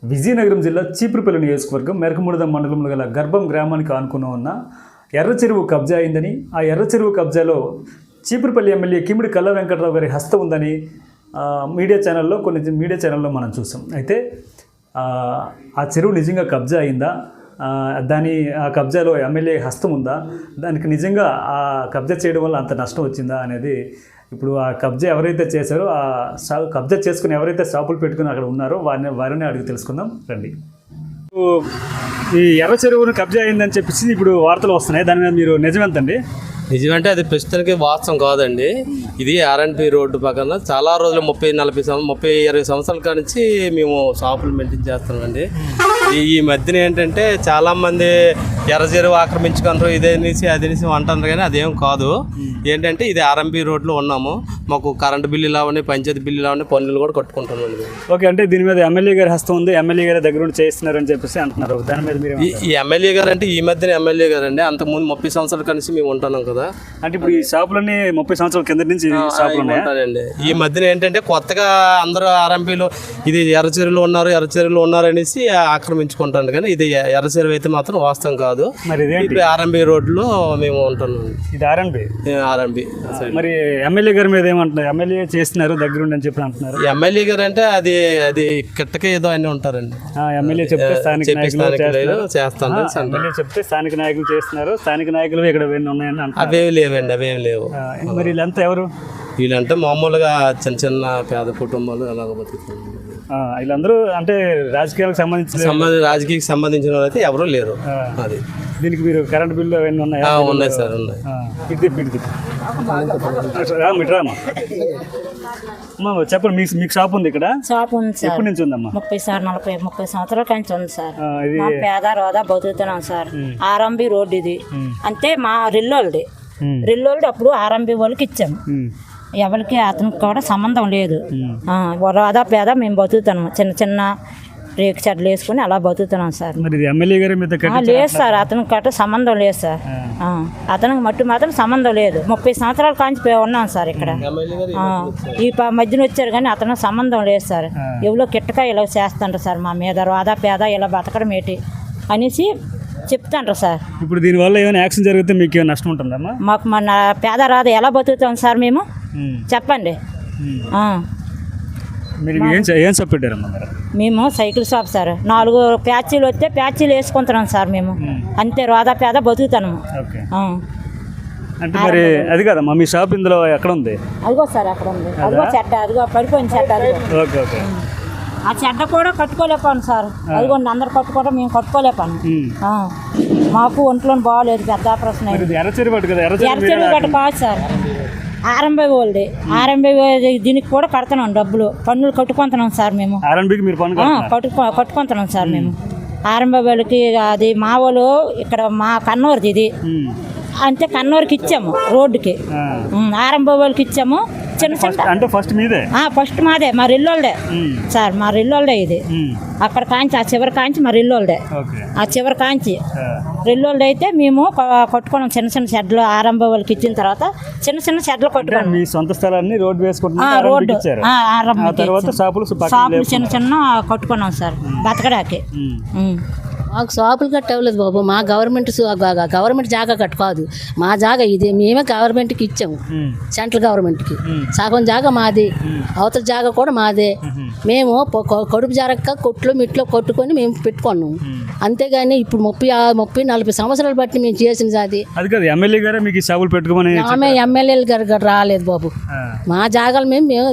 విజయనగరం జిల్లా చీపురుపల్లి నియోజకవర్గం మెరకముడద మండలంలో గల గర్భం గ్రామానికి ఆనుకుని ఉన్న ఎర్ర చెరువు కబ్జా అయిందని, ఆ ఎర్ర చెరువు కబ్జాలో చీపురుపల్లి ఎమ్మెల్యే కిమిడి కల్లా వెంకటరావు గారి హస్తం ఉందని కొన్ని మీడియా ఛానల్లో మనం చూసాం. అయితే ఆ చెరువు నిజంగా కబ్జా అయిందా, ఆ కబ్జాలో ఎమ్మెల్యే హస్తం ఉందా, దానికి నిజంగా ఆ కబ్జా చేయడం వల్ల అంత నష్టం వచ్చిందా అనేది ఇప్పుడు ఆ కబ్జా ఎవరైతే చేశారో కబ్జా చేసుకుని ఎవరైతే షాపులు పెట్టుకుని అక్కడ ఉన్నారో వారిని అడిగి తెలుసుకుందాం రండి. ఈ ఎర్ర చెరువును కబ్జా అయిందని చెప్పేసి ఇప్పుడు వార్తలు వస్తున్నాయి, దాని మీద మీరు నిజమెంతండి? నిజమంటే అది ప్రస్తుతానికి వాస్తవం కాదండి. ఇది ఆర్ఎన్పి రోడ్డు పక్కన చాలా రోజులు 30-20 సంవత్సరాల కానించి మేము షాపులు మెయింటైన్ చేస్తున్నామండి. ఈ మధ్యన ఏంటంటే చాలామంది ఎర్ర చెరువు ఆక్రమించుకుంటారు, ఇదేసి అదేసి అంటారు, కానీ అదేం కాదు. ఏంటంటే ఇది ఆర్ఎన్పి రోడ్లో ఉన్నాము, మాకు కరెంటు బిల్లు ఇలా ఉన్నాయి, పంచాయతీ బిల్లు ఇలా ఉన్నాయి, పన్నులు కూడా కట్టుకుంటామండి. ఓకే, అంటే దీని మీద ఎమ్మెల్యే గారి హస్తం ఉంది, ఎమ్మెల్యే గారి దగ్గర నుండి చేస్తున్నారని చెప్పేసి అంటున్నారు. దాని మీద మీరు ఈ ఎమ్మెల్యే గారు అంటే ఈ మధ్యన ఎమ్మెల్యే గారు అండి, అంతకుముందు 30 సంవత్సరాల కలిసి మేము ఉంటున్నాం కదా. అంటే ఇప్పుడు ఈ షాపులన్నీ 30 సంవత్సరాల కింద నుంచి షాపులు ఉంటాయండి. ఈ మధ్యన ఏంటంటే కొత్తగా అందరూ ఆర్ఎంపీలో ఇది ఎర్ర చెరువులో ఉన్నారు అనేసి ఆక్రమించుకుంటాను, కానీ ఇది ఎర్ర చెరువు అయితే మాత్రం వాస్తవం కాదు. మరి ఇప్పుడు ఆర్ఎంపీ రోడ్లో మేము ఉంటున్నాం. ఇది ఆర్ఎన్బి. మరి ఎమ్మెల్యే గారి మీద ఏమంటున్నారు? ఎమ్మెల్యే చేస్తున్నారు దగ్గరుండి అని చెప్పి అంటున్నారు. ఎమ్మెల్యే గారు అంటే అది కిట్టకే ఏదో అన్నీ ఉంటారండి. ఎమ్మెల్యే చెప్తే స్థానిక నాయకులు చేస్తాను, ఎమ్మెల్యే చెప్తే స్థానిక నాయకులు చేస్తున్నారు, స్థానిక నాయకులు ఇక్కడ ఉన్నాయని అంటారు. అవేమి లేవండి, అవేమి లేవు. మరి వీళ్ళంతా ఎవరు? వీళ్ళంటే మామూలుగా చిన్న పేద కుటుంబాలు అలాగ బతుకుతున్నారు. వీళ్ళందరూ అంటే రాజకీయాలకు సంబంధించిన వాళ్ళు అయితే ఎవరూ లేరు. అది దీనికి మీరు కరెంట్ బిల్లు అవన్నీ ఉన్నాయా? ఉన్నాయి సార్, ఉన్నాయి. చెప్పండి, మీకు షాప్ ఉంది ఇక్కడ? షాప్ ఉంది సార్. ఎప్పటి నుంచి ఉందమ్మా? 30 సంవత్సరాల నుంచి ఉంది సార్. పేద రోదా బతుకుతున్నాం సార్. ఆర్ఎంబి రోడ్ ఇది అంటే మా రిల్లోల్ది అప్పుడు ఆర్ఎంబి వాళ్ళకి ఇచ్చాము. ఎవరికి అతనికి కూడా సంబంధం లేదు. రోదా పేద మేము బతుకుతున్నాం, చిన్న రేకు చెడ్లు వేసుకుని అలా బతుకుతున్నాం సార్. లేదు సార్, అతనికి గట్ట సంబంధం లేదు సార్. అతనికి మాత్రం సంబంధం లేదు. 30 సంవత్సరాల కాంచి ఉన్నాం సార్ ఇక్కడ. ఈ మధ్యన వచ్చారు కానీ అతనికి సంబంధం లేదు సార్. ఎవరో కిట్టక ఇలా చేస్తుంటారు సార్ మా మీద, రోదా పేద ఇలా బతకడం ఏంటి అనేసి చెప్తాంటారు సార్. ఇప్పుడు దీనివల్ల ఏమైనా యాక్షన్ జరిగితే మీకు ఏమైనా నష్టం ఉంటుందమ్మా? మాకు మన పేద రాదా ఎలా బతుకుతాం సార్ మేము, చెప్పండి. ఏం షాప్ పెట్టారమ్మా? మేము సైకిల్ షాప్ సార్. 4 ప్యాచీలు వస్తే ప్యాచీలు వేసుకుంటున్నాం సార్ మేము, అంతే. రోదా పేద బతుకుతాము. అంటే మరి అది కదమ్మా మీ షాప్ ఇందులో ఎక్కడ ఉంది? అదిగో సార్ అక్కడ ఉంది, అదిగో చెట్ట, అదిగో పడిపోయింది చెట్ట. ఆ చెడ్డ కూడా కట్టుకోలేపాను సార్. అదిగోండి అందరు కట్టుకోవడం, మేము కట్టుకోలేపాను. మాకు ఒంట్లో బాగోలేదు, పెద్ద ఆపరేషన్ అయింది. ఎర్ర చెరువు గట్ట కాదు సార్, ఆర్ఎంబి వాళ్ళది. ఆర్ఎంబి దీనికి కూడా కడుతున్నాం డబ్బులు, పన్నులు కట్టుకుంటున్నాం సార్ మేము. కట్టుకుంటున్నాం సార్ మేము ఆర్ఎంబి వాళ్ళకి. అది మా వాళ్ళు ఇక్కడ మా కన్నూరుది ఇది, అంతే. కన్నూరుకి ఇచ్చాము రోడ్డుకి, ఆర్ఎంబి వాళ్ళకి ఇచ్చాము. అంటే ఫస్ట్ మాదే, మా రిల్లోల్డే సార్, మా రిల్లోల్డే ఇది. అక్కడ కాంచి ఆ చివరి కాంచి మా రిల్లోల్డే, ఆ చివరి కాంచి రిల్లోల్డే. అయితే మేము కట్టుకున్నాం చిన్న షెడ్లు. ఆరంభ వాళ్ళకి ఇచ్చిన తర్వాత చిన్న షెడ్లు కట్టుకున్నాం. మీ సొంత స్థలాన్ని రోడ్డు రోడ్డు షాపులు చిన్న కట్టుకున్నాం సార్ బతకడానికి. మాకు షాపులు కట్టవలేదు బాబు, మా గవర్నమెంట్ జాగా కట్టు కాదు, మా జాగా ఇది. మేమే గవర్నమెంట్కి ఇచ్చాము, సెంట్రల్ గవర్నమెంట్కి. సగం జాగా మాది, అవతల జాగా కూడా మాదే. మేము కడుపు జారక్క కొట్లు మిట్లో కొట్టుకొని మేము పెట్టుకున్నాము, అంతేగాని ఇప్పుడు 30-40 సంవత్సరాలు బట్టి మేము చేసిన అది. ఆమె ఎమ్మెల్యేలు గారు రాలేదు బాబు. మా జాగాలు మేము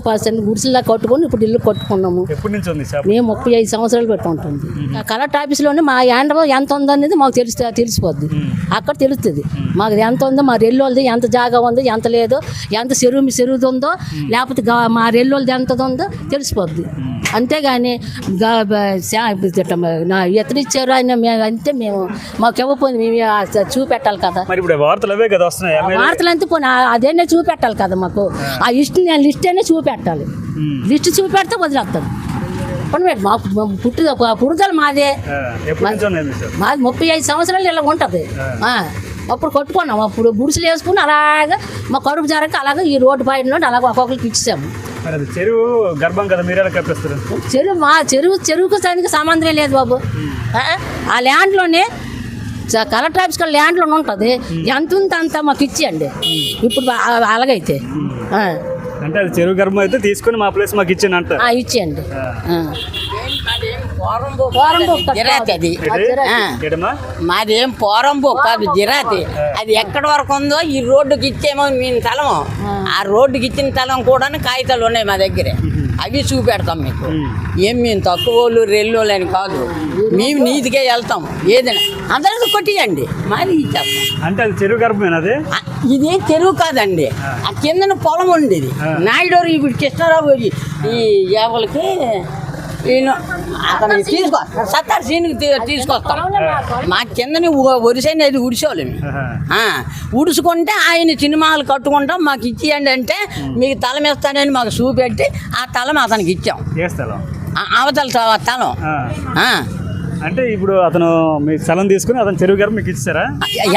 గుడిసెల్లా కట్టుకొని ఇప్పుడు ఇల్లు కట్టుకున్నాము. మేము 35 సంవత్సరాలు పెట్టుకుంటుంది. కలెక్టర్ ఆఫీస్లోనే మా యాండ్రో ఎంత ఉందో అనేది మాకు తెలిసిపోద్ది. అక్కడ తెలుస్తుంది మాకు ఎంత ఉందో, మా రెల్లోళ్ళది ఎంత జాగా ఉందో, ఎంత లేదో, ఎంత చెరువు ఉందో, లేకపోతే మా రెల్లోళ్ళది ఎంత ఉందో తెలిసిపోద్ది. అంతేగాని ఎత్తనిచ్చారు ఆయన అంతే, మేము మాకు ఇవ్వపోయింది మేము చూపెట్టాలి కదా. వార్తలు అంతే పోనీ అదేనే చూపెట్టాలి కదా మాకు. ఆ లిస్ట్ అనే చూపెట్టాలి, లిస్ట్ చూపెడితే వదిలేస్తుంది. మాకు పుడుదల మాదే, మాది 35 సంవత్సరాలు ఇలా ఉంటుంది. అప్పుడు కట్టుకున్నాం, అప్పుడు గుడిసెలు వేసుకుని అలాగా మా కడుపు జరగక అలాగే ఈ రోడ్డు పైన అలాగ ఒక్కొక్కరికి ఇచ్చాము. మరి అది చెరువు గర్భం కదా, మీరే కప్పిస్తారు? చెరువుకు దానికి సంబంధమే లేదు బాబు. ఆ ల్యాండ్లోనే కలెక్టర్ ఆఫీస్ ల్యాండ్లోనే ఉంటుంది. ఎంత ఉంటే అంత మాకు ఇచ్చేయండి ఇప్పుడు అలాగైతే. అంటే అది చెరువు గర్భం అయితే తీసుకొని మా ప్లేస్ మాకు ఇచ్చింది అంట. ఇచ్చేయండి. మాదేం పోరంబో కాదు, జిరాతి. అది ఎక్కడి వరకు ఉందో ఈ రోడ్డుకి ఇచ్చేమో మీ తలం. ఆ రోడ్డుకి ఇచ్చిన తలం కూడా కాగితాలు ఉన్నాయి మా దగ్గర, అవి చూపెడతాం మీకు. ఏం మేము తక్కువ వాళ్ళు రెల్లోళ్ళు అని కాదు, మేము నీతికే వెళ్తాం. ఏదైనా అందరికీ కొట్టియండి, మాది ఇచ్చేస్తాం. అంటే అది చెరువు గర్భమేనా? అది ఇది చెరువు కాదండి, ఆ కిందన పొలం ఉండేది. నాయుడు ఇప్పుడు కృష్ణారావు ఈ ఎవరికి ఈయన అతనికి సత్తారు సీనికి తీసుకొస్తాం. మా కిందని ఒరిసైన అది ఉడిసేవాళ్ళం. ఉడుచుకుంటే ఆయన సినిమాలు కట్టుకుంటాం, మాకు ఇచ్చేయండి అంటే మీకు తలం ఇస్తానని మాకు చూపెట్టి ఆ తలం అతనికి ఇచ్చాం. అవతల తలం. అంటే ఇప్పుడు అతను మీ స్థలం తీసుకుని అతను చెరువు గారు మీకు ఇచ్చారా?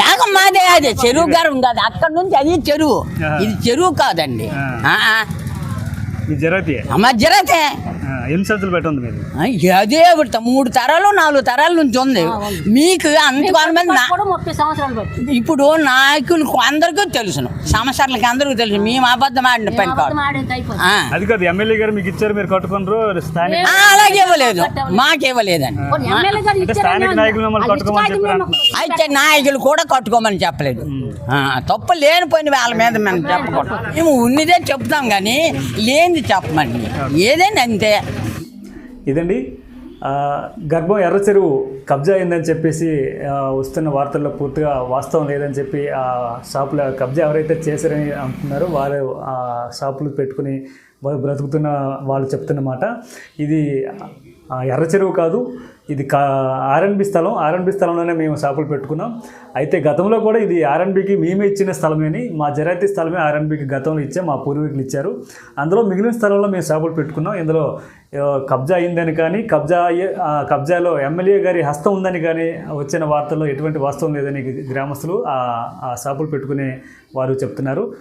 యాగం మాదే, అదే చెరువు గారు ఉండదు. అక్కడ నుంచి అది చెరువు, ఇది చెరువు కాదండి. జరతే ఎన్ని సంచులు పెట్టింది మీరు? అదే 3 తరాలు 4 తరాల నుంచి ఉంది. మీకు అంతమంది ఇప్పుడు నాయకులకు అందరికీ తెలుసును, సంవత్సరాలకి అందరికీ తెలుసు. మేము అబద్ధం ఆడిన పని కాదు. అది కాదు, ఎమ్మెల్యే గారు మీకు ఇచ్చారు, మీరు కట్టుకున్నారు. అలాగే ఇవ్వలేదు, మాకివ్వలేదండి. స్థానిక నాయకులు మిమ్మల్ని కట్టుకోమని చెప్పారు. అయితే నాయకులు కూడా కట్టుకోమని చెప్పలేదు. తప్పు లేనిపోయిన వాళ్ళ మీద మేము చెప్పకూడదు. మేము ఉన్నదే చెప్తాం కానీ లేనిది చెప్పమండి, ఏదైనా అంతే. ఇదండి గర్భం ఎర్ర చెరువు కబ్జా అయిందని చెప్పేసి వస్తున్న వార్తల్లో పూర్తిగా వాస్తవం లేదని చెప్పి ఆ షాపుల కబ్జా ఎవరైతే చేశారని అంటున్నారో వారు ఆ షాపులు పెట్టుకుని బ్రతుకుతున్న వాళ్ళు చెప్తున్నమాట. ఇది ఎర్ర చెరువు కాదు, ఇది ఆర్ఎన్బి స్థలం. ఆర్ఎన్బి స్థలంలోనే మేము షాపులు పెట్టుకున్నాం. అయితే గతంలో కూడా ఇది ఆర్ఎన్బికి మేమే ఇచ్చిన స్థలమేని, మా జరాతీ స్థలమే ఆర్ఎన్బికి గతంలో ఇచ్చాం, మా పూర్వీకులు ఇచ్చారు. అందులో మిగిలిన స్థలంలో మేము షాపులు పెట్టుకున్నాం. ఇందులో కబ్జా అయిందని కానీ కబ్జాలో ఎమ్మెల్యే గారి హస్తం ఉందని కానీ వచ్చిన వార్తల్లో ఎటువంటి వాస్తవం లేదని గ్రామస్తులు ఆ షాపులు పెట్టుకునే వారు చెప్తున్నారు.